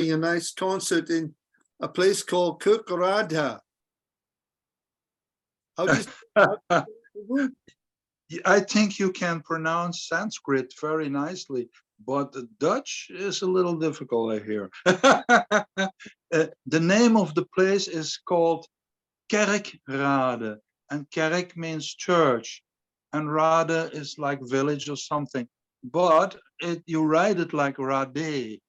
having a nice concert in a place called Kukuradha. How do you I think you can pronounce Sanskrit very nicely, but the Dutch is a little difficult, I hear. The name of the place is called Kerkrade, and Kerk means church, and Rade is like village or something. But you write it like Rade,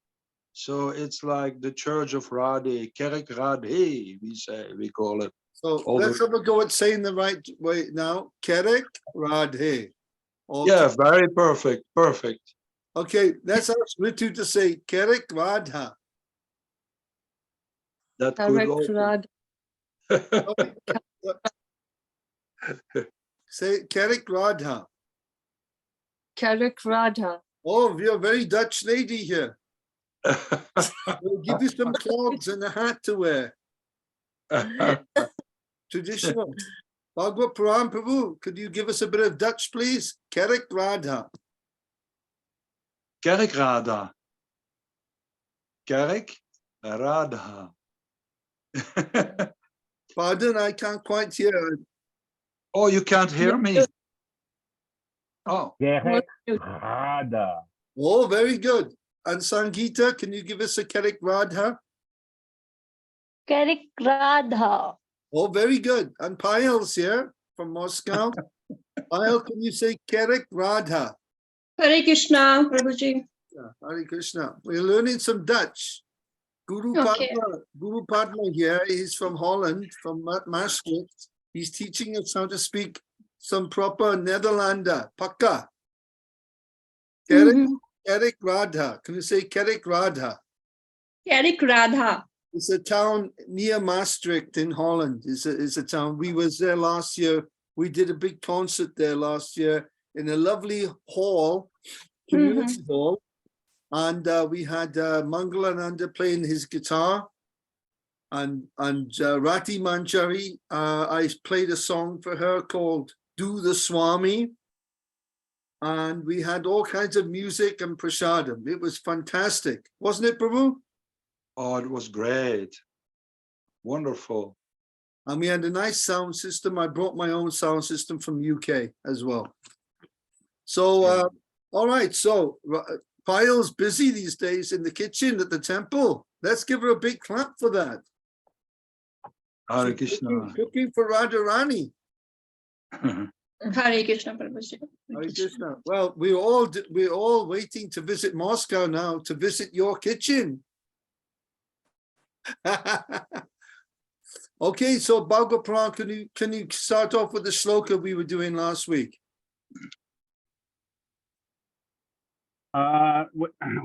so it's like the church of Rade, Kerkrade, we call it. So let's have a go at saying the right way now. Kerkrade. Yeah, very perfect, perfect. Okay, let's ask Ritu to say Kerkrada. That could also. Say Kerkrada. Kerkrada. Oh, you're a very Dutch lady here. We'll give you some clogs and a hat to wear. Traditional. Bhagwat Puran Prabhu, could you give us a bit of Dutch, please? Kerkrada. Kerkrada. Kerkrada. Pardon, I can't quite hear. Oh, you can't hear me? Oh. Kerkrada. Oh, very good. And Sangeeta, can you give us a Kerkrada? Kerkrada. Oh, very good. And Payal's here from Moscow. Payal, can you say Kerkrada? Hare Krishna, Prabhuji. Yeah, Hare Krishna. We're learning some Dutch. Guru Padma here, he's from Holland, from Maastricht. He's teaching us how to speak some proper Nederlander, Pakka. Kerkrada. Can you say Kerkrada? Kerkrada. It's a town near Maastricht in Holland. It's a town. We was there last year. We did a big concert there last year in a lovely hall, community hall. And we had Mangalananda playing his guitar. And Rati Manjari, I played a song for her called Do the Swami. And we had all kinds of music and prasadam. It was fantastic. Wasn't it, Prabhu? Oh, it was great. Wonderful. And we had a nice sound system. I brought my own sound system from UK as well. So, all right. So Payal's busy these days in the kitchen at the temple. Let's give her a big clap for that. Hare Krishna. Cooking for Radharani. Hare Krishna, Prabhuji. Hare Krishna. Well, we're all waiting to visit Moscow now, to visit your kitchen. Okay, so Bhagavad Puran, can you start off with the shloka we were doing last week?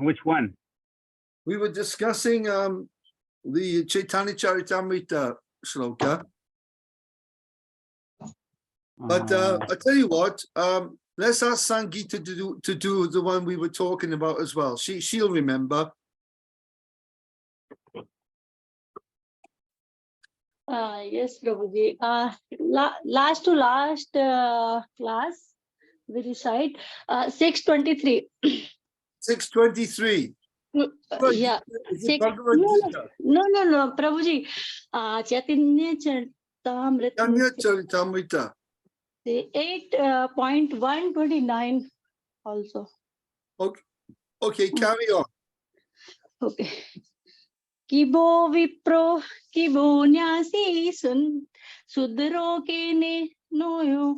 Which one? We were discussing the Chaitanya Charitamrita shloka. But I tell you what, let's ask Sangeeta to do the one we were talking about as well. She'll remember. Yes, Prabhuji. Last to last class, we recite 623. 623. Yeah. No, Prabhuji. Chaitanya Charitamrita. 8.129 also. Okay, carry on. Okay. Kibo vipro, kibo nyasi sudro ke ne noyo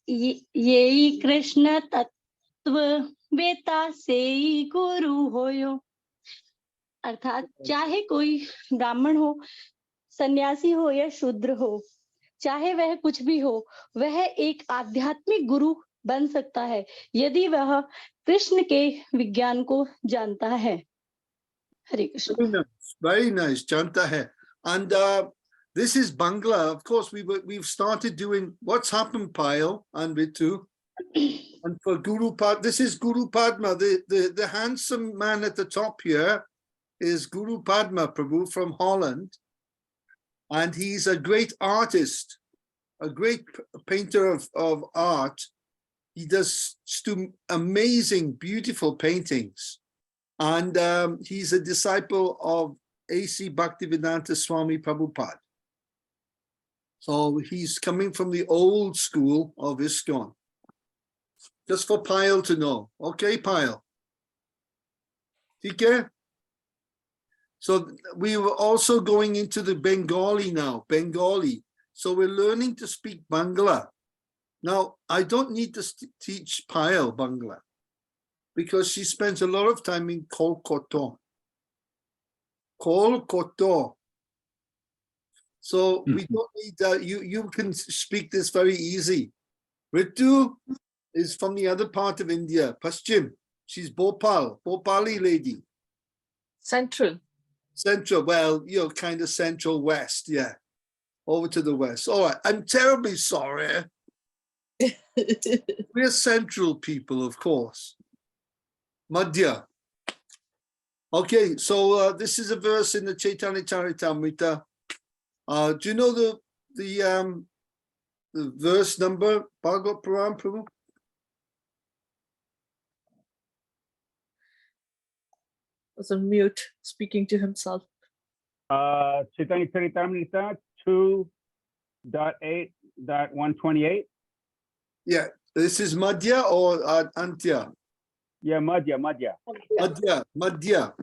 ye Krishna tattva beta se guru hoyo. अर्थात चाहे कोई ब्राह्मण हो, सन्यासी हो या शूद्र हो, चाहे वह कुछ भी हो, वह एक आध्यात्मिक गुरु बन सकता है यदि वह कृष्ण के विज्ञान को जानता है. Hare Krishna. Very nice, Janta hai. And this is Bangla. Of course, we've started doing what's happened, Payal and Ritu. And for Guru Padma, this is Guru Padma. The handsome man at the top here is Guru Padma Prabhu from Holland. And he's a great artist, a great painter of art. He does amazing, beautiful paintings. And he's a disciple of A.C. Bhaktivedanta Swami Prabhupada. So he's coming from the old school of ISKCON. Just for Payal to know. Okay, Payal? Okay? So we were also going into the Bengali now, Bengali. So we're learning to speak Bangla. Now, I don't need to teach Payal Bangla because she spends a lot of time in Kolkata. Kolkata. So we don't need you can speak this very easy. Ritu is from the other part of India, Paschim. She's Bhopal, Bhopali lady. Central. Central, well, you know, kind of central west, yeah. Over to the west. All right, I'm terribly sorry. We're central people, of course. Madhya. Okay, so this is a verse in the Chaitanya Charitamrita. Do you know the verse number? Bhagavad Puran, Prabhu? Was on mute, speaking to himself. Chaitanya Charitamrita 2.8.128. Yeah, this is Madhya or Antya? Yeah, Madhya. Madhya. Madhya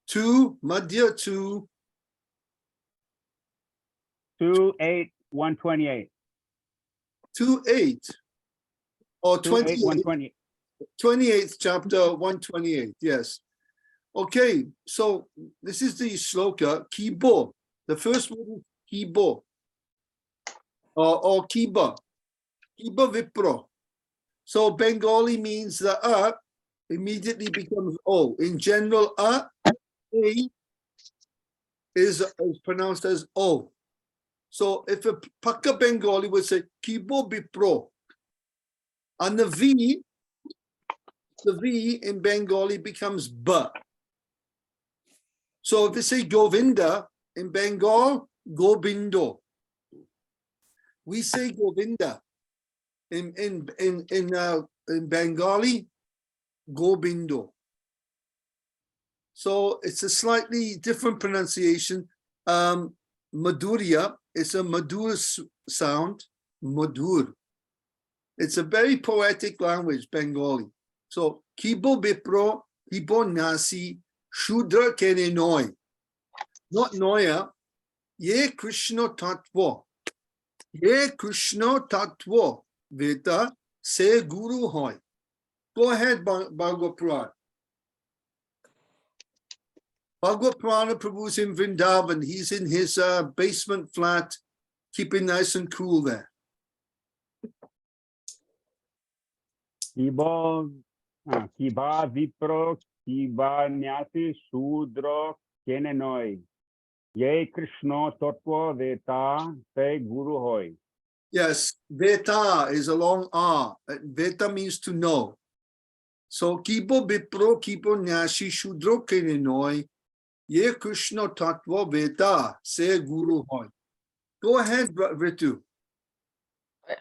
2.8.128. 2.8 or 28. 2.8.128. 28th chapter 128, yes. Okay, so this is the shloka, Kibo. The first word is Kibo or Kiba. Kiba Vipro. So Bengali means the immediately becomes O. In general, A is pronounced as O. So if a Pakka Bengali would say Kibo Vipro, and the V in Bengali becomes B. So if they say Govinda in Bengal, Gobindo. We say Govinda in Bengali, Gobindo. So it's a slightly different pronunciation. Madhurya is a Madhur sound, Madhur. It's a very poetic language, Bengali. So Kibo Bipro, Kibo Nasi, Shudra Kene Noi. Not Noya, Ye Krishna Tattva. Ye Krishna Tattva. Veta Se Guru Hoy. Go ahead, Bhagavad Purana. Bhagavad Purana Prabhu's in Vrindavan. He's in his basement flat, keeping nice and cool there. Kiba Vipro, Kiba Nyasi, Shudra Kenenoi. Ye Krishna Tattva Veta Se Guru Hoy. Yes, Veta is a long R. Veta means to know. So Kibo Bipro, Kibo Nyashi, Shudro Kenenoi. Ye Krishna Tattva Veta Se Guru Hoy. Go ahead, Ritu.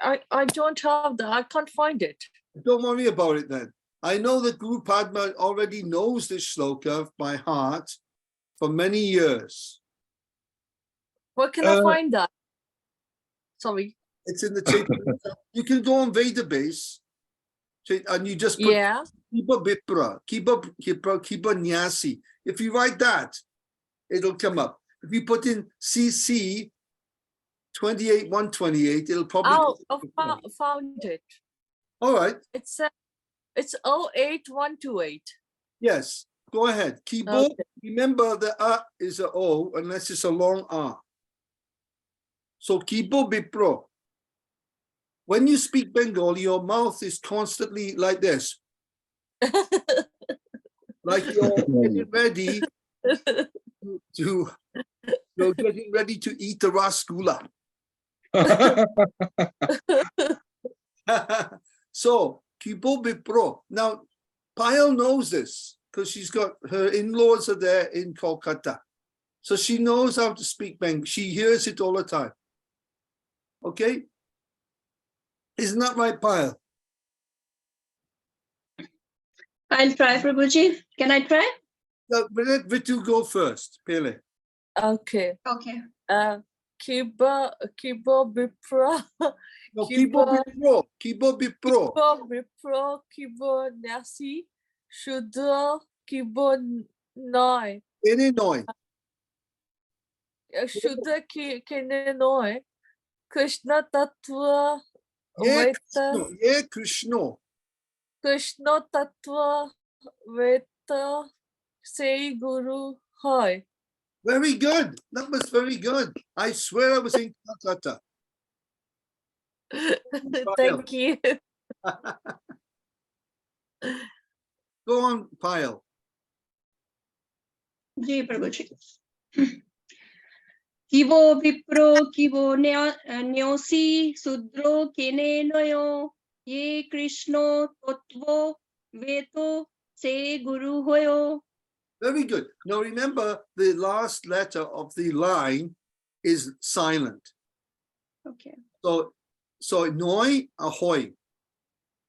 I don't have that. I can't find it. Don't worry about it then. I know that Guru Padma already knows this shloka by heart for many years. Where can I find that? Sorry. It's in the Chaitanya. You can go on Vedabase and you just put Yeah. Kiba Bipra, Kiba Nyasi. If you write that, it'll come up. If you put in CC 28.128, it'll probably. Oh, found it. All right. It's 08128. Yes. Go ahead. Kibo. Okay. Remember the A is a O unless it's a long A. So Kibo Bipro. When you speak Bengali, your mouth is constantly like this. Like you're getting ready you're getting ready to eat the rasgulla. So Kibo Bipro. Now Payal knows this because she's got her in-laws are there in Kolkata. So she knows how to speak Bengali. She hears it all the time. Okay? Isn't that right, Payal? I'll try, Prabhuji. Can I try? Let Vitu go first, Pele. Okay. Okay. Kibo Bipra. No, Kibo Bipro. Kibo Bipro. Kibo Nasi. Shudra. Kibo Noi. Any noi. Shudra Kene Noi. Krishna Tattva. Yeah, Veta. yeah, Krishna. Krishna Tattva. Veta. Say Guru Hoy. Very good. That was very good. I swear I was in Calcutta. Thank you. Go on, Payal. जी प्रभु जी किवो विप्रो किवो न्योसी शूद्रो केने नयो ये कृष्णो तत्वो वेतो से गुरु होयो. Very good. Now remember, the last letter of the line is silent. Okay. So noi, ahoy.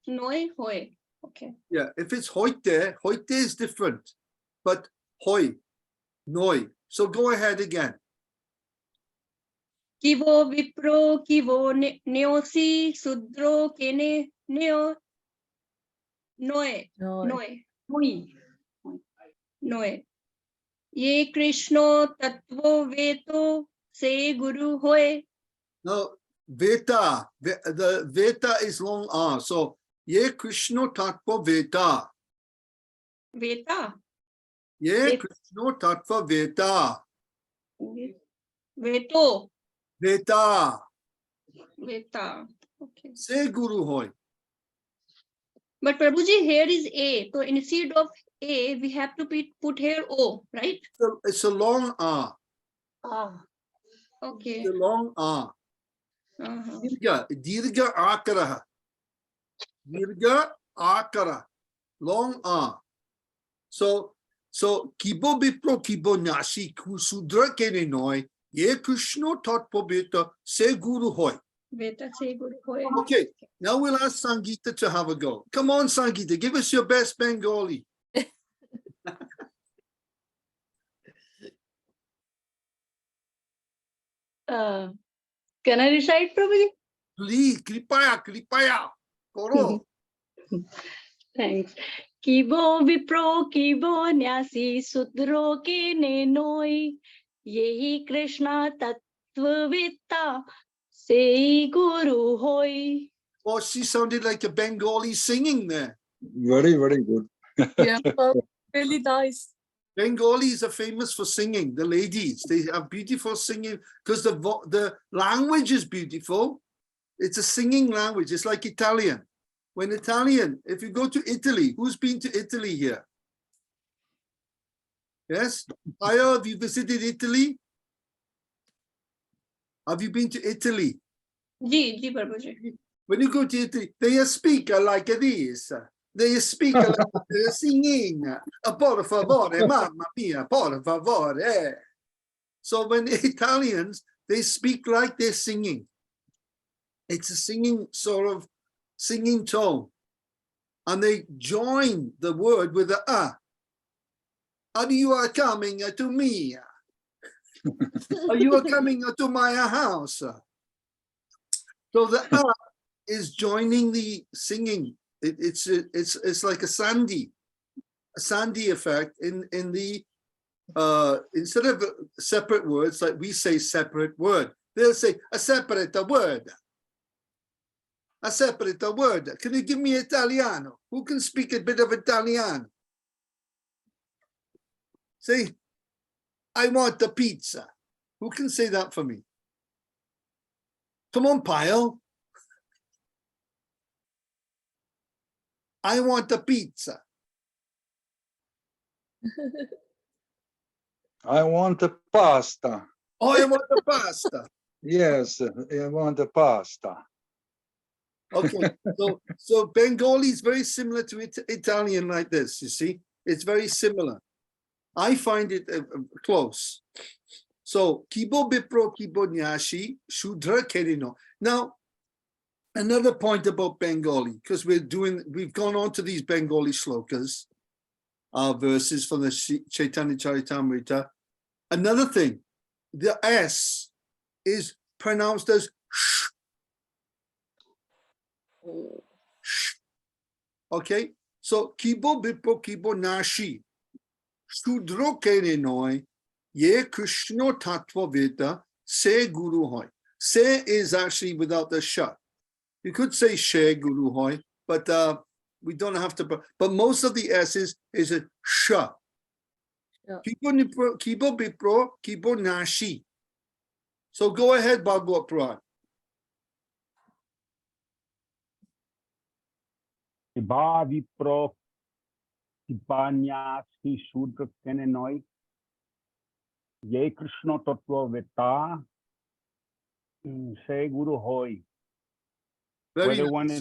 Noi hoy. Okay. Yeah, if it's hoite is different, but hoy, noi. So go ahead again. किवो Wipro किवो न्योसी शूद्रो केने नयो नोए नोए नोए ये कृष्णो तत्वो वेतो से गुरु होए. Now, Veta, the Veta is long R. So, ye Krishna Tattva Veta. वेता Ye Krishna Tattva Veta. वेतो Veta. वेता. Okay. Say Guru Hoy. But Prabhuji, here is A. So instead of A, we have to put here O, right? So it's a long R. Okay. It's a long R. Uh-huh. Dirga Akara. Dirga Akara. Long R. So Kibo Bipro Kibo Nasi Kusudra Kene Noi. Ye Krishna Tattva Veta. Say Guru Hoy. Veta se Guru hoye. Okay, now we'll ask Sangeeta to have a go. Come on, Sangeeta, give us your best Bengali. Can I recite, Prabhuji? Please, kripaya. Koro. Thanks. Kibo vipro kibo nyasi sudro ke ne noi yehi Krishna tattvavita se guru hoy. Oh, she sounded like a Bengali singing there. Very, very good. Yeah, really nice. Bengalis are famous for singing, the ladies. They have beautiful singing because the language is beautiful. It's a singing language. It's like Italian. When Italian, if you go to Italy, who's been to Italy here? Yes? Aya, have you visited Italy? Have you been to Italy? Ji, Prabhuji. When you go to Italy, they speak like this. They speak like they're singing. Por favore, mamma mia, por favore. So when Italians, they speak like they're singing. It's a singing sort of singing tone. And they join the word with the And you are coming to me. Or you are coming to my house. So the is joining the singing. It's like a sandy effect in the instead of separate words like we say separate word, they'll say a separate word. A separate word. Can you give me Italiano? Who can speak a bit of Italiano? Say, I want a pizza. Who can say that for me? Come on, Pyle. I want a pizza. I want a pasta. Oh, I want the pasta. Yes, I want a pasta. Okay, so Bengali is very similar to Italian like this, you see? It's very similar. I find it close. So, Kibo Bipro Kibo Nyashi Shudra Kerino. Now, another point about Bengali, because we've gone on to these Bengali shlokas. verses from the Chaitanya Charitamrita. Another thing, the S is pronounced as sh. Oh. Okay, so kibo bipo kibo nashi shudro kene noi ye Krishna tattva veda se guru hoy. Se is actually without the sha. You could say she guru hoy, but we don't have to. But most of the S's is a sha. Yeah. Kibo bipro kibo nashi. So go ahead, Bhagwat Puran. Kiba vipro kibanyasi shudra kenenoi ye Krishna tattva veta se guru hoy. Very Whether nice. one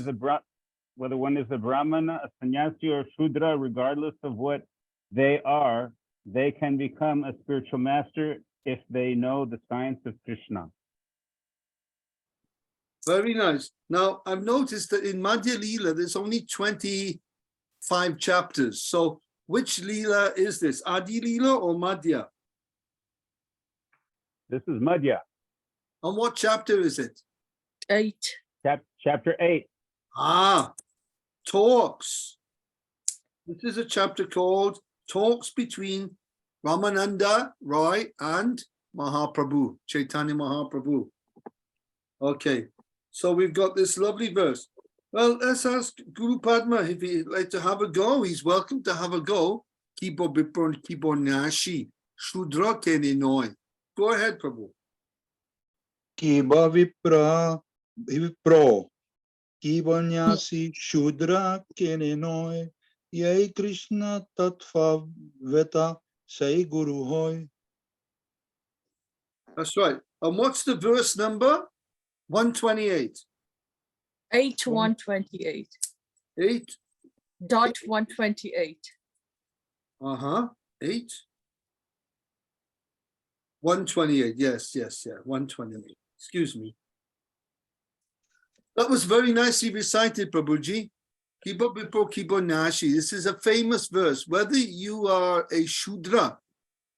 is a Brahmana, a sannyasi, or a Shudra, regardless of what they are, they can become a spiritual master if they know the science of Krishna. Very nice. Now, I've noticed that in Madhya Leela, there's only 25 chapters. So which Leela is this? Adi Leela or Madhya? This is Madhya, And what chapter is it? 8. chapter 8. Ah, Talks. This is a chapter called Talks between Ramananda Roy and Mahaprabhu, Chaitanya Mahaprabhu. Okay, so we've got this lovely verse. Well, let's ask Guru Padma if he'd like to have a go. He's welcome to have a go. Kibo Bipron Kibo Nashi, Shudra Kene Noi. Go ahead, Prabhu. Kiba vipro, kibanyasi shudra kenenoi, ye Krishna tattva veta sei guru hoy. That's right. And what's the verse number? 128. 8 128. 8. Dot 128. 8. 128. Yes. 128. Excuse me. That was very nicely recited, Prabhuji. Kibo Bipo Kibo Nashi. This is a famous verse. Whether you are a Shudra.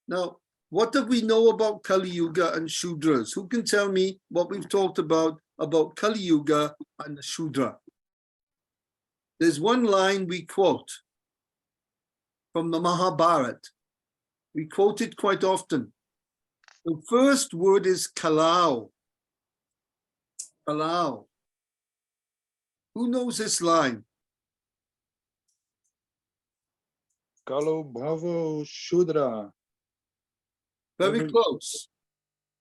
Now, what do we know about Kali Yuga and Shudras? Who can tell me what we've talked about Kali Yuga and the Shudra? There's one line we quote from the Mahabharata. We quote it quite often. The first word is Kalau. Kalau. Who knows this line? Kalo bhavo shudra. Very Very- close.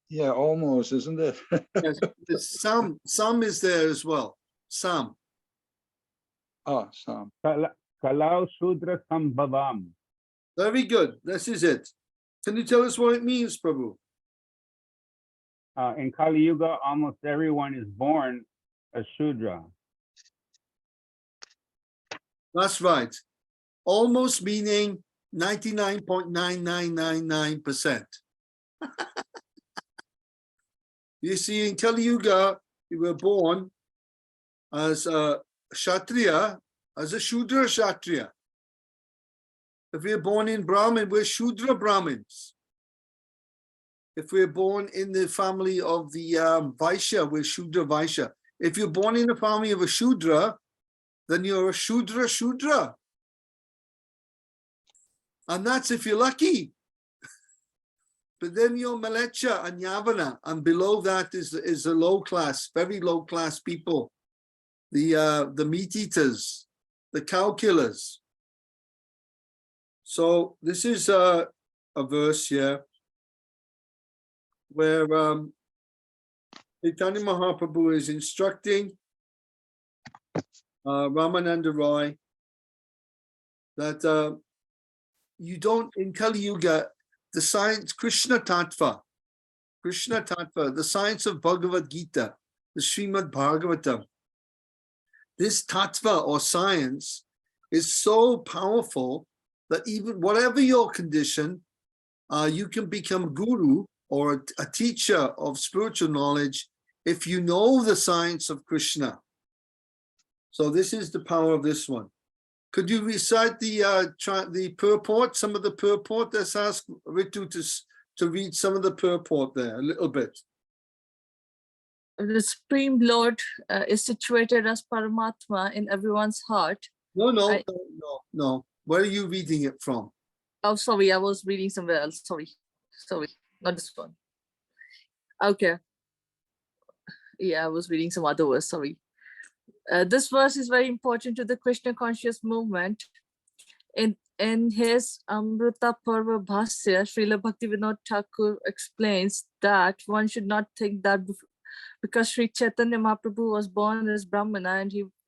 Yeah, almost, isn't it? Yes, there's some is there as well. Some. Ah, Sam. Kalau Shudra Sambhavam. Very good. This is it. Can you tell us what it means, Prabhu? In Kali Yuga, almost everyone is born a Shudra. That's right. Almost meaning 99.9999%. You see, in Kali Yuga, you were born as a Kshatriya, as a Shudra Kshatriya. If we're born in Brahmin, we're Shudra Brahmins. If we're born in the family of the Vaishya, we're Shudra Vaishya. If you're born in the family of a Shudra, then you're a Shudra Shudra. And that's if you're lucky. But then you're Malecha and Yavana, and below that is a low class, very low class people, the meat eaters, the cow killers. So this is a verse here where Chaitanya Mahaprabhu is instructing Ramananda Roy that you don't, in Kali Yuga, the science, Krishna Tattva, the science of Bhagavad Gita, the Srimad Bhagavatam. This Tattva or science is so powerful that even whatever your condition, you can become guru or a teacher of spiritual knowledge if you know the science of Krishna. So this is the power of this one. Could you recite the purport, some of the purport? Let's ask Ritu to read some of the purport there, a little bit. The Supreme Lord is situated as Paramatma in everyone's heart. No, no, I- no, no, no. Where are you reading it from? Oh, sorry, I was reading somewhere else. Sorry, not this one. Okay. Yeah, I was reading some other verse. Sorry. This verse is very important to the Krishna conscious movement. In his Amrita Parva Bhasya, Srila Bhaktivinoda Thakur explains that one should not think that because Sri Chaitanya Mahaprabhu was born as Brahmana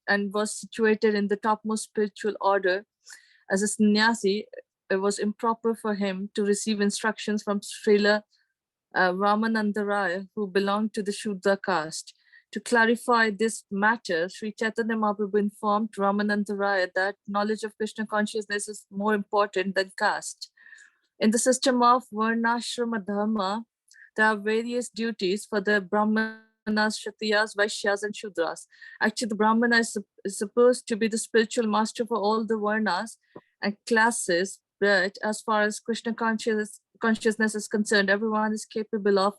and was situated in the topmost spiritual order as a sannyasi, it was improper for him to receive instructions from Srila Ramananda Raya, who belonged to the Shudra caste. To clarify this matter, Sri Chaitanya Mahaprabhu informed Ramananda Raya that knowledge of Krishna consciousness is more important than caste. In the system of Varnashrama Dharma, there are various duties for the Brahmanas, Kshatriyas, Vaishyas, and Shudras. Actually, the Brahmana is supposed to be the spiritual master for all the Varnas and classes, but as far as Krishna consciousness is concerned, everyone is capable of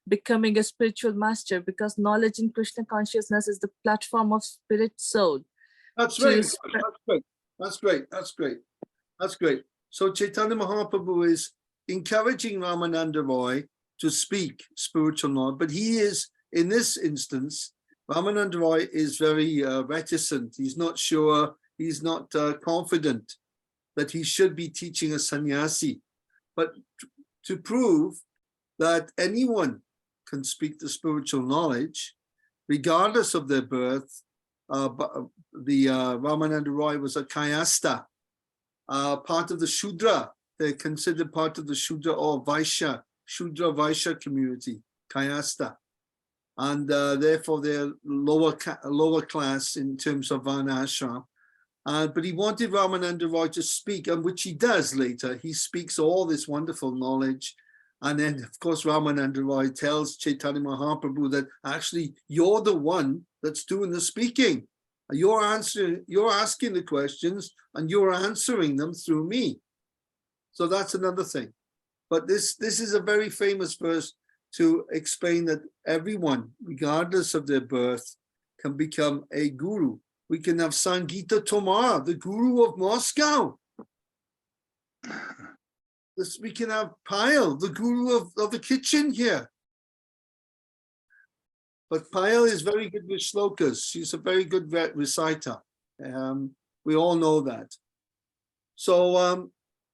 becoming a spiritual master because knowledge in Krishna consciousness is the platform of spirit soul. That's To very good. spread- That's great. That's great. That's great. That's great. So Chaitanya Mahaprabhu is encouraging Ramananda Roy to speak spiritual knowledge, but he is, in this instance, Ramananda Roy is very reticent. He's not sure, he's not confident that he should be teaching a sannyasi. But to prove that anyone can speak the spiritual knowledge, regardless of their birth, Ramananda Roy was a Kayasta, part of the Shudra. They're considered part of the Shudra or Vaishya, Shudra Vaishya community, Kayasta. And therefore they're lower class in terms of Varnashram. But he wanted Ramananda Roy to speak, and which he does later. He speaks all this wonderful knowledge. And then, of course, Ramananda Roy tells Chaitanya Mahaprabhu that actually you're the one that's doing the speaking. You're asking the questions and you're answering them through me. So that's another thing. But this is a very famous verse to explain that everyone, regardless of their birth, can become a guru. We can have Sangita Tomar, the guru of Moscow. We can have Payal, the guru of the kitchen here. But Payal is very good with shlokas. She's a very good reciter. We all know that. So,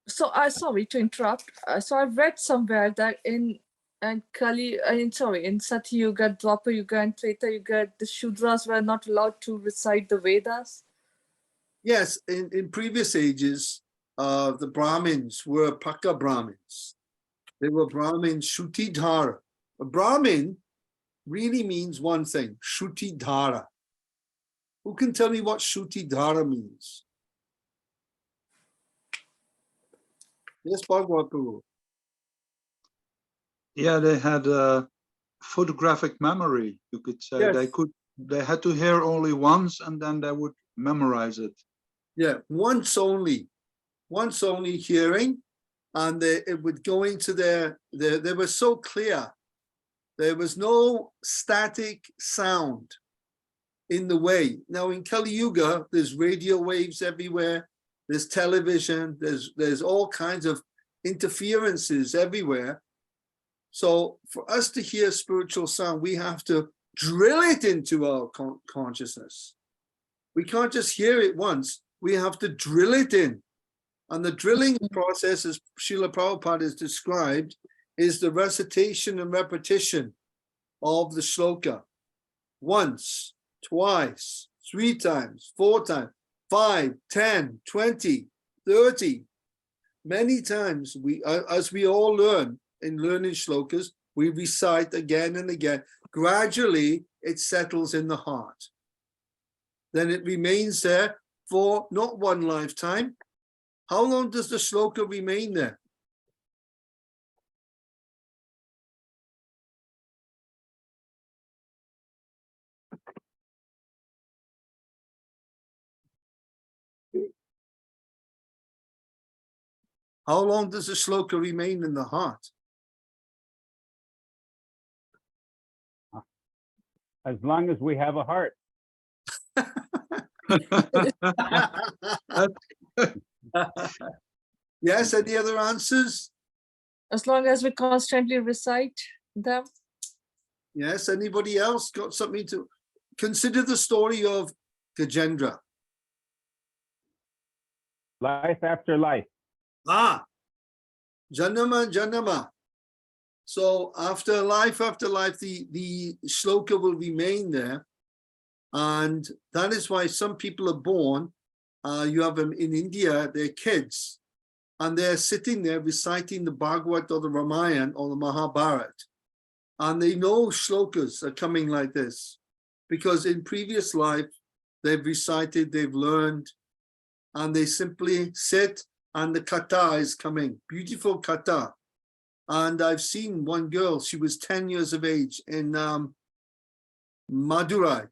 sorry to interrupt. So I've read somewhere that in Satya Yuga, Dwapar Yuga, and Treta Yuga, the Shudras were not allowed to recite the Vedas. yes, in previous ages, the Brahmins were Paka Brahmins. They were Brahmins, Shrutidhara. A Brahmin really means one thing, Shrutidhara. Who can tell me what Shrutidhara means? Yes, Bhagavad Guru. Yeah, they had a photographic memory, you could say. Yes. They had to hear only once and then they would memorize it. Yeah, once only hearing, and it would go into they were so clear. There was no static sound in the way. Now in Kali Yuga, there's radio waves everywhere, there's television, there's all kinds of interferences everywhere. So for us to hear spiritual sound, we have to drill it into our consciousness. We can't just hear it once, we have to drill it in. And the drilling process, as Srila Prabhupada has described, is the recitation and repetition of the shloka. Once, twice, 3 times, 4 times, 5, 10, 20, 30. Many times, as we all learn in learning shlokas, we recite again and again. Gradually, it settles in the heart. Then it remains there for not one lifetime. How long does the shloka remain there? How long does the shloka remain in the heart? As long as we have a heart. Yes, any other answers? As long as we constantly recite them. Yes, anybody else got something to consider? The story of Gajendra. Life after life. Janama, Janama. So after life, the shloka will remain there. And that is why some people are born, you have them in India, they're kids, and they're sitting there reciting the Bhagavad or the Ramayana or the Mahabharata. And they know shlokas are coming like this, because in previous life, they've recited, they've learned, and they simply sit and the kata is coming, beautiful kata. And I've seen one girl, she was 10 years of age in Madurai,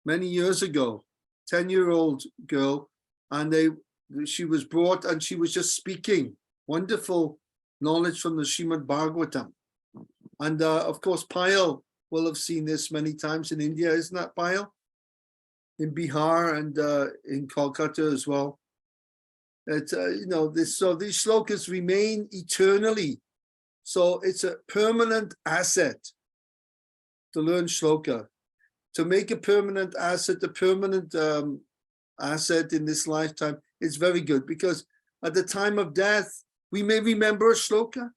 many years ago, 10-year-old girl, and she was brought and she was just speaking wonderful knowledge from the Srimad Bhagavatam. And of course, Payal will have seen this many times in India, isn't that Payal? In Bihar and in Kolkata as well. You know, so these shlokas remain eternally. So it's a permanent asset to learn shloka. To make a permanent asset, a permanent asset in this lifetime, it's very good, because at the time of death, we may remember a shloka.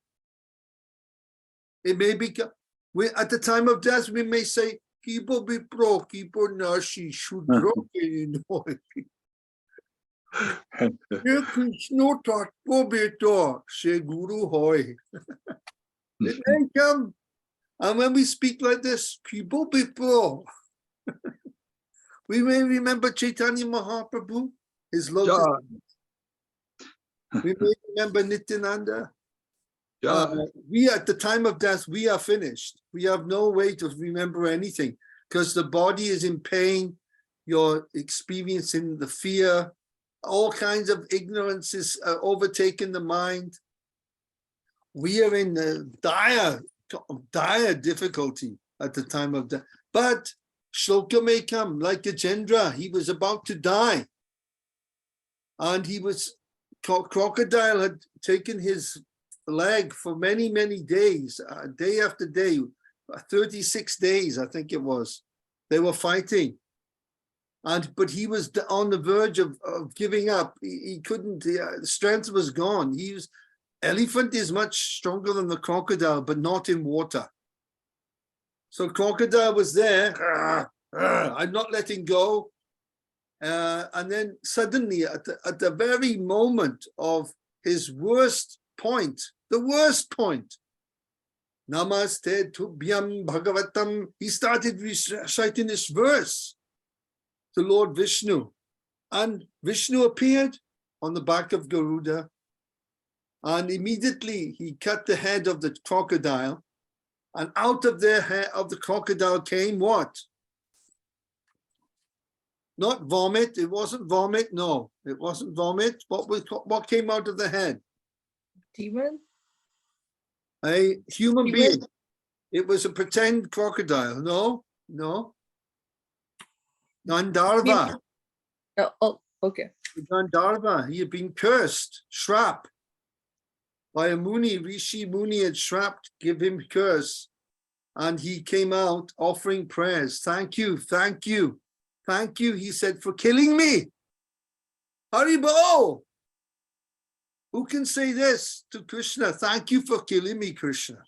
It may be, at the time of death, we may say, Kipo Bipro, Kipo Nashi, Shudro, Krishna Tatpo Beto, She Guru Hoy. It may come. And when we speak like this, Kipo Bipro, we may remember Chaitanya Mahaprabhu, his lotus. We may remember Nityananda. We, at the time of death, we are finished. We have no way to remember anything, because the body is in pain. You're experiencing the fear. All kinds of ignorance is overtaking the mind. We are in dire difficulty at the time of death. But shloka may come, like Gajendra. He was about to die. And he was, crocodile had taken his leg for many, many days, day after day, 36 days, I think it was. They were fighting. But he was on the verge of giving up. He couldn't, the strength was gone. Elephant is much stronger than the crocodile, but not in water. So crocodile was there, I'm not letting go. And then suddenly at the very moment of his worst point, the worst point, Namaste Tubhyam Bhagavatam, he started reciting this verse to Lord Vishnu. And Vishnu appeared on the back of Garuda, and immediately he cut the head of the crocodile, and out of the head of the crocodile came what? Not vomit. It wasn't vomit. No, it wasn't vomit. What came out of the head? Demon? A human Demon? being. It was a pretend crocodile. No. Gandharva. Oh, okay. Gandharva. He had been cursed, shrap by a Muni. Rishi Muni had shraped, give him curse. And he came out offering prayers. Thank you, thank you, thank you, he said, for killing me. Haribo! Who can say this to Krishna? Thank you for killing me, Krishna.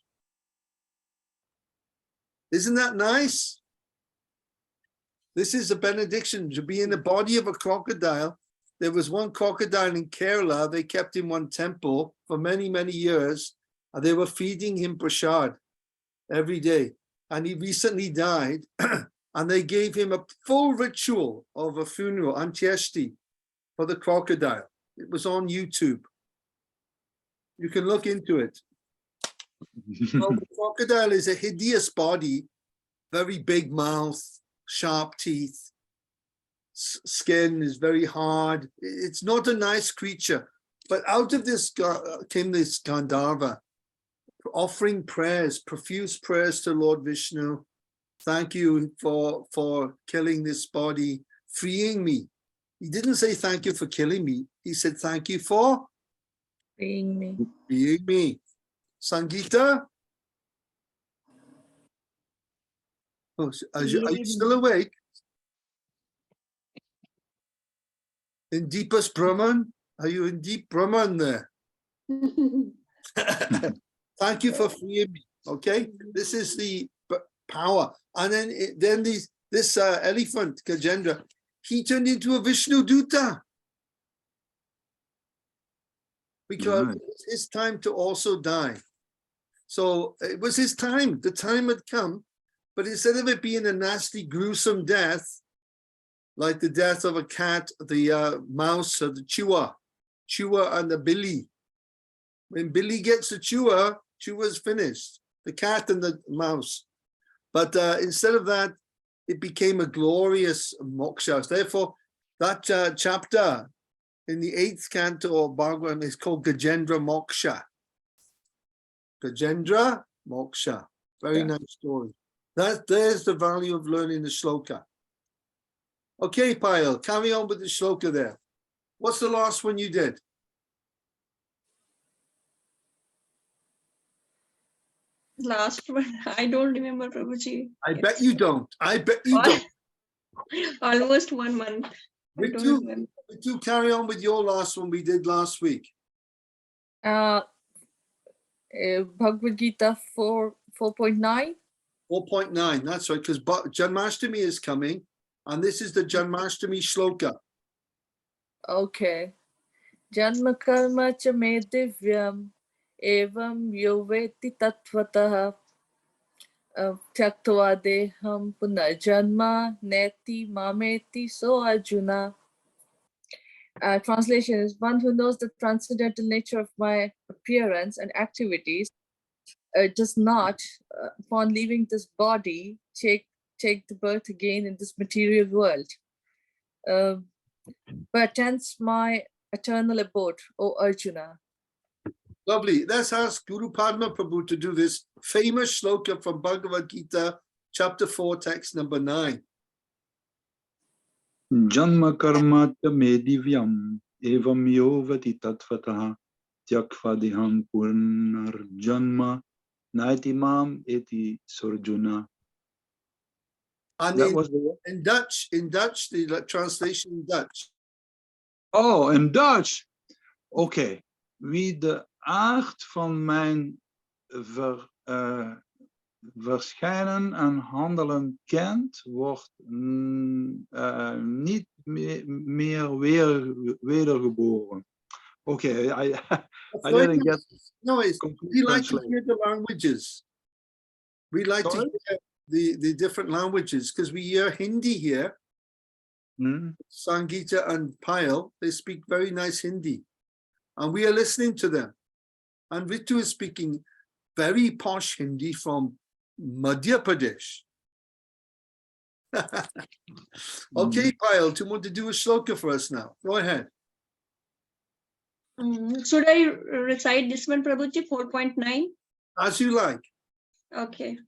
Isn't that nice? This is a benediction to be in the body of a crocodile. There was one crocodile in Kerala. They kept in one temple for many, many years. And they were feeding him prasad every day. And he recently died. And they gave him a full ritual of a funeral, Antyeshti, for the crocodile. It was on YouTube. You can look into it. Well, the crocodile is a hideous body, very big mouth, sharp teeth, skin is very hard. It's not a nice creature. But out of this came this Gandharva, offering prayers, profuse prayers to Lord Vishnu. Thank you for killing this body, freeing me. He didn't say thank you for killing me. He said thank you for Freeing me. freeing me. Sangeeta? Oh, are you still awake? In deepest Brahman? Are you in deep Brahman there? Thank you for freeing me. Okay, this is the power. And then this elephant Gajendra, he turned into a Vishnu Duta because Right. it was his time to also die. So it was his time. The time had come, but instead of it being a nasty, gruesome death, like the death of a cat, the mouse, or the chewer and the billy. When Billy gets the chewer's finished. The cat and the mouse. But instead of that, it became a glorious moksha. Therefore, that chapter in the 8th canto of Bhagavatam is called Gajendra Moksha. Gajendra Moksha. Very nice story. There's the value of learning the shloka. Okay, Payal, carry on with the shloka there. What's the last one you did? Last one, I don't remember, Prabhuji. I bet you don't. I bet you don't. Almost 1 month. I don't remember. Ritu, carry on with your last one we did last week. Bhagavad Gita 4.9. 4.9, that's right, because Janmashtami is coming, and this is the Janmashtami shloka. Okay. Janma karma cha me divyam evam yoveti tattvataha tyaktva deham punarjanma neti mameti so Arjuna. Translation is one who knows the transcendental nature of my appearance and activities does not, upon leaving this body, take the birth again in this material world, but attends my eternal abode, O Arjuna. Lovely. Let's ask Guru Padma Prabhu to do this famous shloka from Bhagavad Gita, chapter 4, text number 9. Janma karma cha me divyam evam yovati tattvataha tyakva deham punarjanma naiti mam eti surjuna. And That was the in Dutch, the translation in Dutch. Oh, in Dutch. Oké. Wie de aard van mijn verschijnen en handelen kent, wordt niet meer wedergeboren. Oké, I didn't get No, we like to translation. hear the languages. We like Sorry? to hear the different languages because we hear Hindi here. Sangeeta and Payal, they speak very nice Hindi. And we are listening to them. And Ritu is speaking very posh Hindi from Madhya Pradesh. Okay, Payal, do you want to do a shloka for us now? Go ahead. Should I recite this one, Prabhuji, 4.9? As you like. Okay.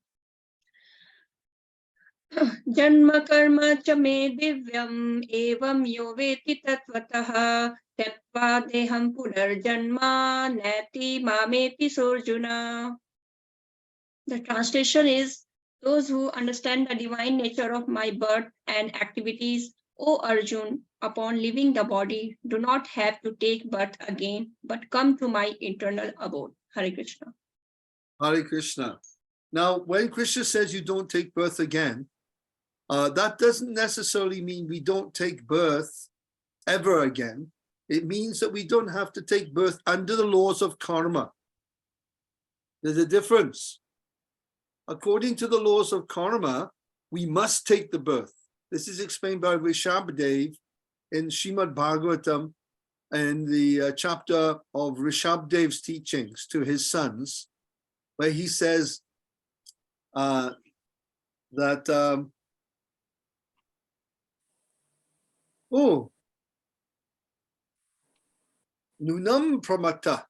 Janma karma cha me divyam evam yoveti tattvataha tyakva deham punarjanma neti mameti surjuna. The translation is, those who understand the divine nature of my birth and activities, O Arjun, upon leaving the body, do not have to take birth again, but come to my eternal abode. Hare Krishna. Hare Krishna. Now, when Krishna says you don't take birth again, that doesn't necessarily mean we don't take birth ever again. It means that we don't have to take birth under the laws of karma. There's a difference. According to the laws of karma, we must take the birth. This is explained by Rishabdev in Srimad Bhagavatam and the chapter of Rishabdev's teachings to his sons, where he says that Nunam pramata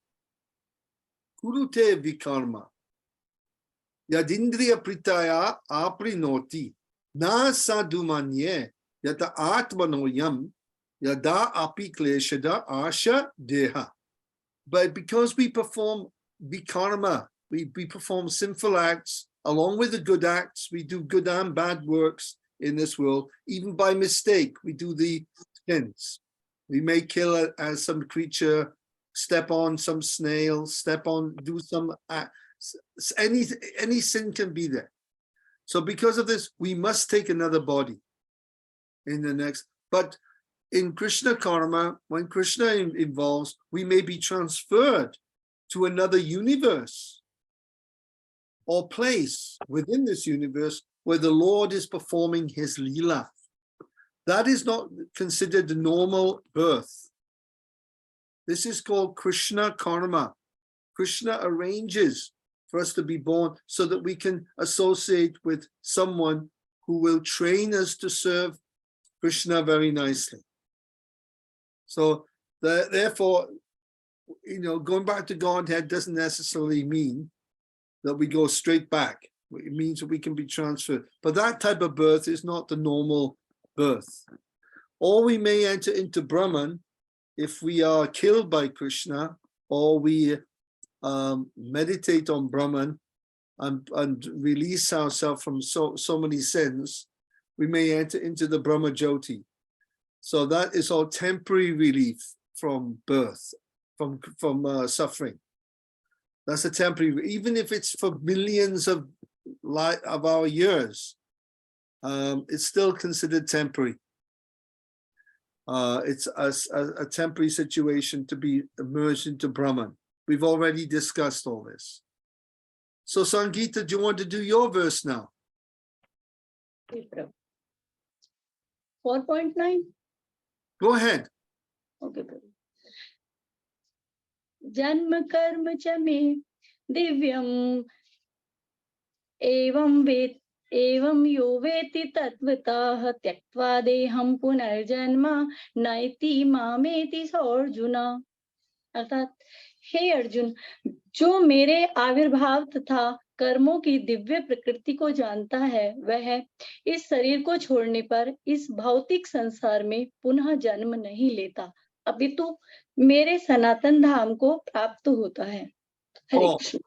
kurute vikarma yadindriya pritaya aprinoti na sadumanye yata atmanoyam yada api kleshada asha deha. But because we perform vikarma, we perform sinful acts along with the good acts, we do good and bad works in this world, even by mistake, we do the sins. We may kill some creature, step on some snail, do some, any sin can be there. So because of this, we must take another body in the next, but in Krishna karma, when Krishna involves, we may be transferred to another universe or place within this universe where the Lord is performing his Leela. That is not considered a normal birth. This is called Krishna karma. Krishna arranges for us to be born so that we can associate with someone who will train us to serve Krishna very nicely. So therefore, going back to Godhead doesn't necessarily mean that we go straight back. It means that we can be transferred. But that type of birth is not the normal birth. Or we may enter into Brahman if we are killed by Krishna, or we meditate on Brahman and release ourselves from so many sins, we may enter into the Brahma Jyoti. So that is all temporary relief from birth, from suffering. That's a temporary, even if it's for millions of our years, it's still considered temporary. It's a temporary situation to be emerged into Brahman. We've already discussed all this. So Sangeeta, do you want to do your verse now? 4.9. Go ahead. Okay. Janma karma cha me divyam evam yo veti tatvatah tyaktva deham punarjanma naiti mameti sarjuna. अर्थात हे अर्जुन, जो मेरे आविर्भाव तथा कर्मों की दिव्य प्रकृति को जानता है, वह इस शरीर को छोड़ने पर इस भौतिक संसार में पुनः जन्म नहीं लेता, अपितु मेरे सनातन धाम को प्राप्त होता है. हरे कृष्ण.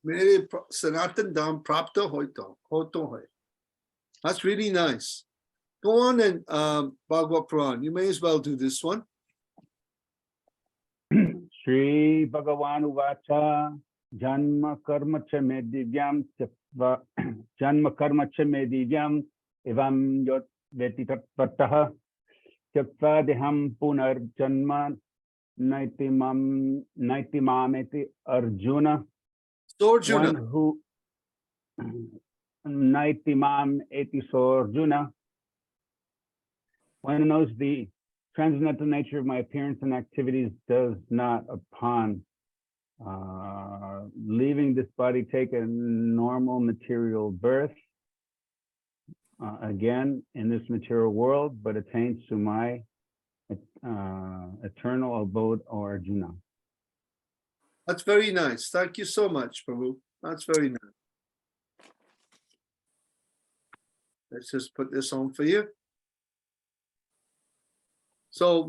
मेरे सनातन धाम प्राप्त होता है. That's really nice. Go on and Bhagavad Puran. You may as well do this one. Shri Bhagavan Uvacha Janma Karma Cha Me Divyam Janma Karma Cha Me Divyam Evam Yot Veti Tatvatah Tyakva Deham Punar Janma Naiti Mameti Arjuna. Arjuna. One who Naiti Mam Eti Sorjuna. One who knows the transcendental nature of my appearance and activities does not, upon leaving this body, take a normal material birth again in this material world, but attains to my eternal abode, O Arjuna. That's very nice. Thank you so much, Prabhu. That's very nice. Let's just put this on for you. So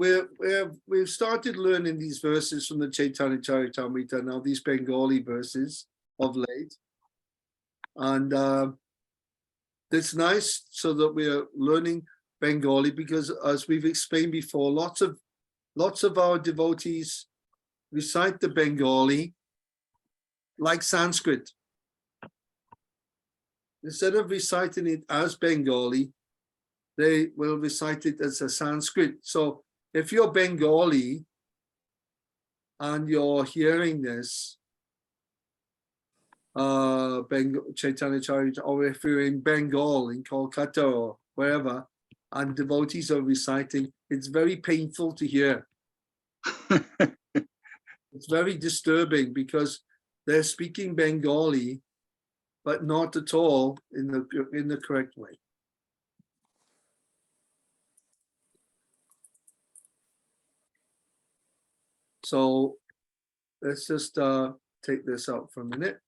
we've started learning these verses from the Chaitanya Charitamrita, now these Bengali verses of late. And it's nice so that we're learning Bengali, because as we've explained before, lots of our devotees recite the Bengali like Sanskrit. Instead of reciting it as Bengali, they will recite it as a Sanskrit. So if you're Bengali and you're hearing this, Chaitanya Charita, or if you're in Bengal, in Kolkata or wherever, and devotees are reciting, it's very painful to hear. It's very disturbing because they're speaking Bengali, but not at all in the correct way. So let's just take this out for a minute.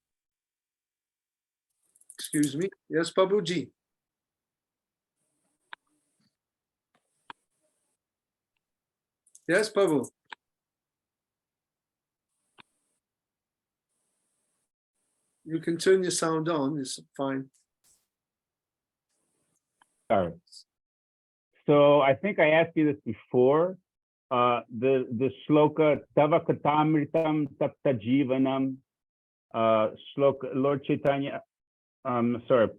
Excuse me. Yes, Prabhuji. Yes, Prabhu. You can turn your sound on, it's fine. Sorry. So I think I asked you this before. The shloka Tava Katamritam Tapta Jivanam, shloka Lord Chaitanya, sorry,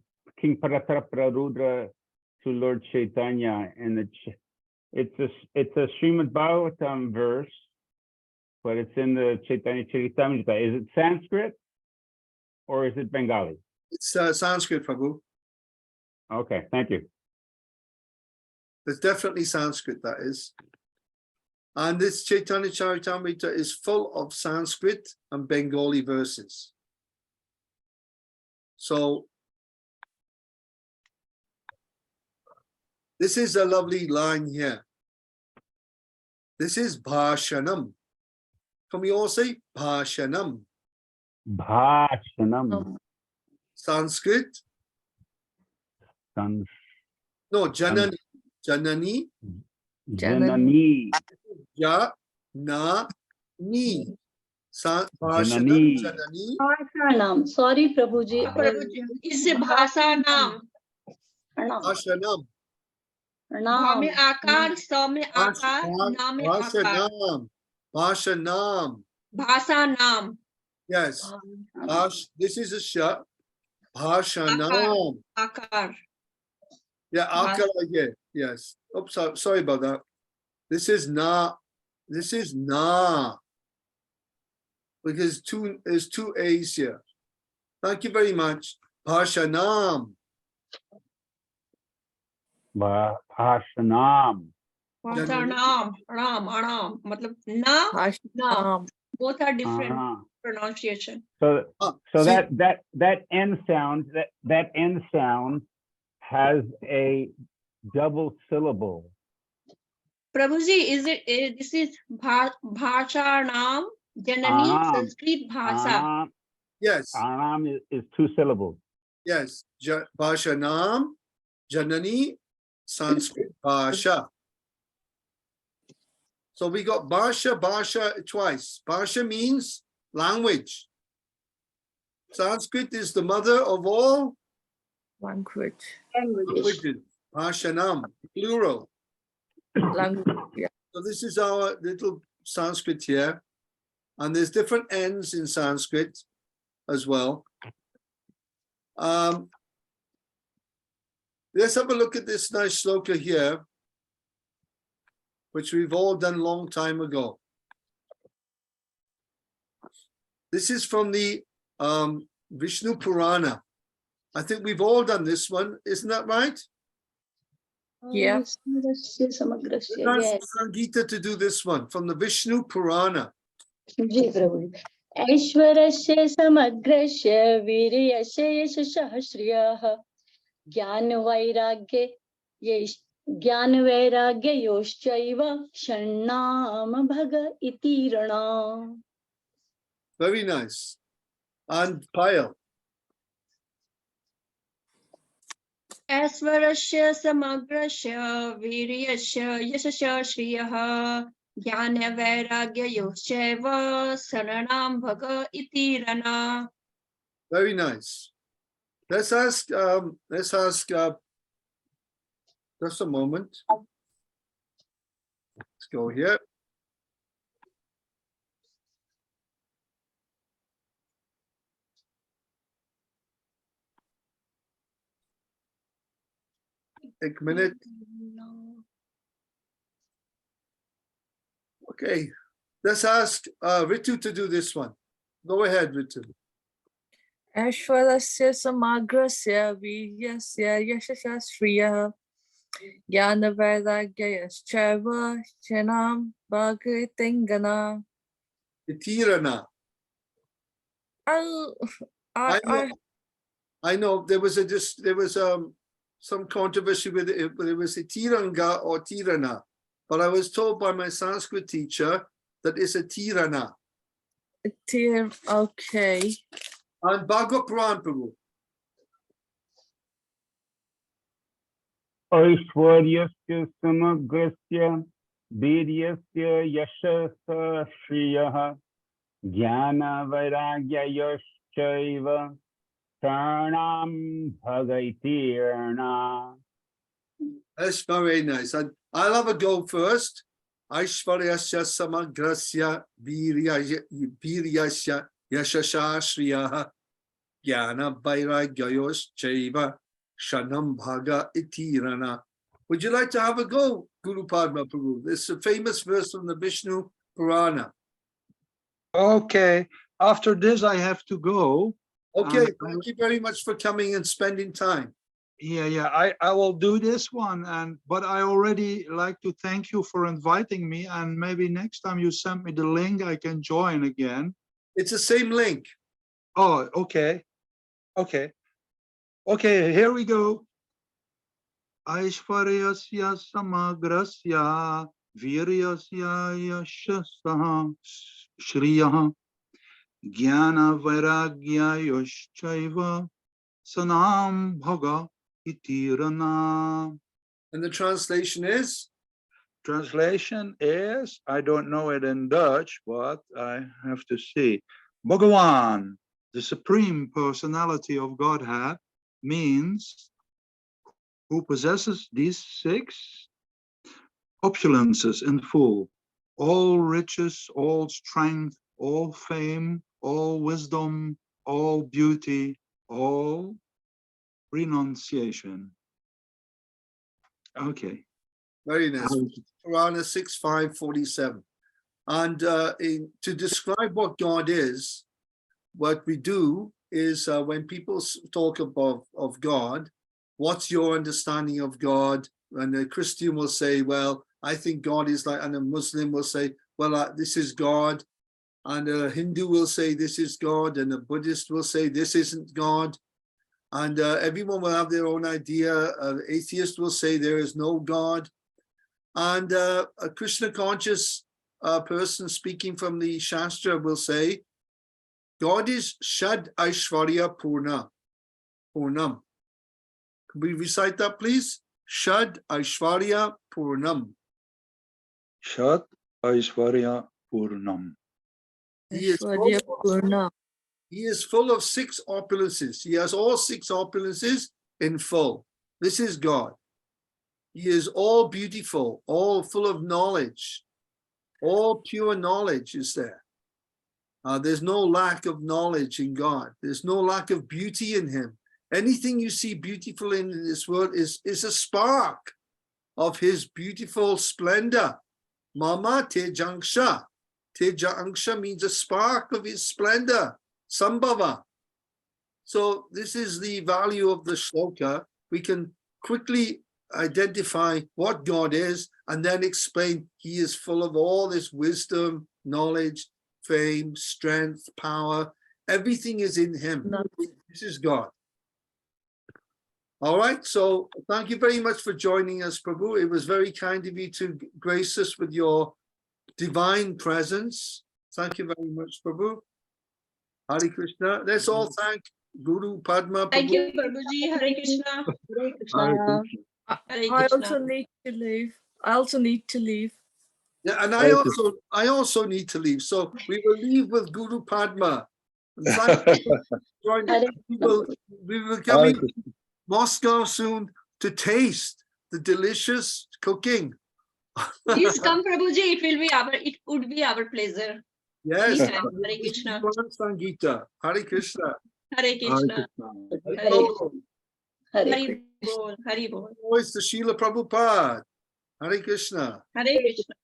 King Paratarapra to Lord Chaitanya, and it's a Srimad Bhagavatam verse, but it's in the Chaitanya Charitamrita. Is it Sanskrit or is it Bengali? It's Sanskrit, Prabhu. Okay, thank you. It's definitely Sanskrit, that is. And this Chaitanya Charitamrita is full of Sanskrit and Bengali verses. So this is a lovely line here. This is Bhashanam. Can we all say Bhashanam? Bhashanam. Sanskrit? Sans- No, Janani. Janani. Janani. Janani. Bhashanam. Janani. Janani. Pranam. Sorry, Prabhuji. Prabhuji, is bhasa naam. Pranam. Bhashanam. भा में Pranam. आकार, स में आकार, ना में आकार. Bhashanam. Bhashanam. भाषा नाम. Yes. This is a sha. Bhashanam. आकार. Yeah, akara, yeah, yes. Oops, sorry about that. This is na. This is na. Because there's two A's here. Thank you very much. Bhashanam. Bhashanam. भाषा नाम. राम, अणाम. मतलब ना, ना. Both are different Uh-huh. pronunciation. So See, that end sound, that end sound has a double syllable. Prabhuji, is it, this is bhasha naam, janani, Anam. Sanskrit bhasa. yes, Anam is two syllables. yes. Bhashanam, Janani, Sanskrit Bhasha. So we got Bhasha twice. Bhasha means language. Sanskrit is the mother of all Language. languages. Bhashanam, plural. Language. Yeah. So this is our little Sanskrit here. And there's different ends in Sanskrit as well. Let's have a look at this nice shloka here, which we've all done a long time ago. This is from the Vishnu Purana. I think we've all done this one, isn't that right? Yeah. Samagrasya. Let's Yes. ask Sangeeta to do this one from the Vishnu Purana. जी प्रभु ऐश्वरस्य समग्रस्य वीर्यस्य यशसः श्रियः ज्ञानवैराग्ययोश्चैव षण्णाम भग इति ऋणा. Very nice. And Payal. ऐश्वरस्य समग्रस्य वीर्यस्य यशस्य श्रियः ज्ञानवैराग्ययोश्चैव शरणां भग इति रणा. Very nice. Let's ask just a moment. Let's go here. A minute. Okay, let's ask Ritu to do this one. Go ahead, Ritu. Ashwarasya samagrasya viryasya yashasya shriyah Jnanavairagyayashchaiva shanam bhagritingana. Itirana. I know there was some controversy with it, whether it was Itiranga or Tirana. But I was told by my Sanskrit teacher that is a tirana. Dear, okay. And Bhagavad Puran, Prabhu. ऐश्वर्यस्य समग्रस्य वीर्यस्य यशस्य श्रियः ज्ञानवैराग्ययोश्चैव शरणं भगैतीर्णा. That's very nice. I'll have a go first. Aishvaryasya samagrasya viryasya yashasha shriyaha jnana vairagyayos chaiva shanam bhaga itirana. Would you like to have a go, Guru Padma Prabhu? This is a famous verse from the Vishnu Purana. Okay, after this I have to go. Okay, Um, thank you very much for coming and spending time. Yeah, I will do this one, but I already like to thank you for inviting me, and maybe next time you send me the link, I can join again. It's the same link. Oh, okay. Okay, here we go. Aishvaryasya samagrasya viryasya yashasah shriyah jnana vairagya yoshchaiva sanam bhaga itirana. And the translation is? Translation is, I don't know it in Dutch, but I have to see. Bhagavan, the Supreme Personality of Godhead, means who possesses these 6 opulences in full: all riches, all strength, all fame, all wisdom, all beauty, all renunciation. Okay. Very nice. Purana 6.5.47. And to describe what God is, what we do is when people talk of God, what's your understanding of God? And a Christian will say, well, I think God is like, and a Muslim will say, well, this is God. And a Hindu will say, this is God. And a Buddhist will say, this isn't God. And everyone will have their own idea. An atheist will say there is no God. And a Krishna conscious person speaking from the Shastra will say, God is Shad Aishwarya Purnam. Can we recite that, please? Shad Aishwarya Purnam. Shad Aishwarya Purnam. He is Aishwarya Purna. He is full of 6 opulences. He has all 6 opulences in full. This is God. He is all beautiful, all full of knowledge. All pure knowledge is there. There's no lack of knowledge in God. There's no lack of beauty in him. Anything you see beautiful in this world is a spark of his beautiful splendor. Mama Tejangsha. Tejangsha means a spark of his splendor. Sambhava. So this is the value of the shloka. We can quickly identify what God is and then explain he is full of all this wisdom, knowledge, fame, strength, power. Everything is in him. This is God. All right, so thank you very much for joining us, Prabhu. It was very kind of you to grace us with your divine presence. Thank you very much, Prabhu. Hare Krishna. Let's all thank Guru Padma. Thank Prabhu. you, Prabhuji. Hare Krishna. Hare Krishna. Hare I also Krishna. need to leave. I also need to leave. Yeah, and I also need to leave. So we will leave with Guru Padma. And thank you for joining us. We will come in Moscow soon to taste the delicious cooking. Please come, Prabhuji. It would be our pleasure. Yes. Anytime. Hare Krishna. Sangita. Hare Krishna. Hare Krishna. Hare Bol. Hari Bol. Hari Bol. Voice to Srila Prabhupada. Hare Krishna. Hare Krishna.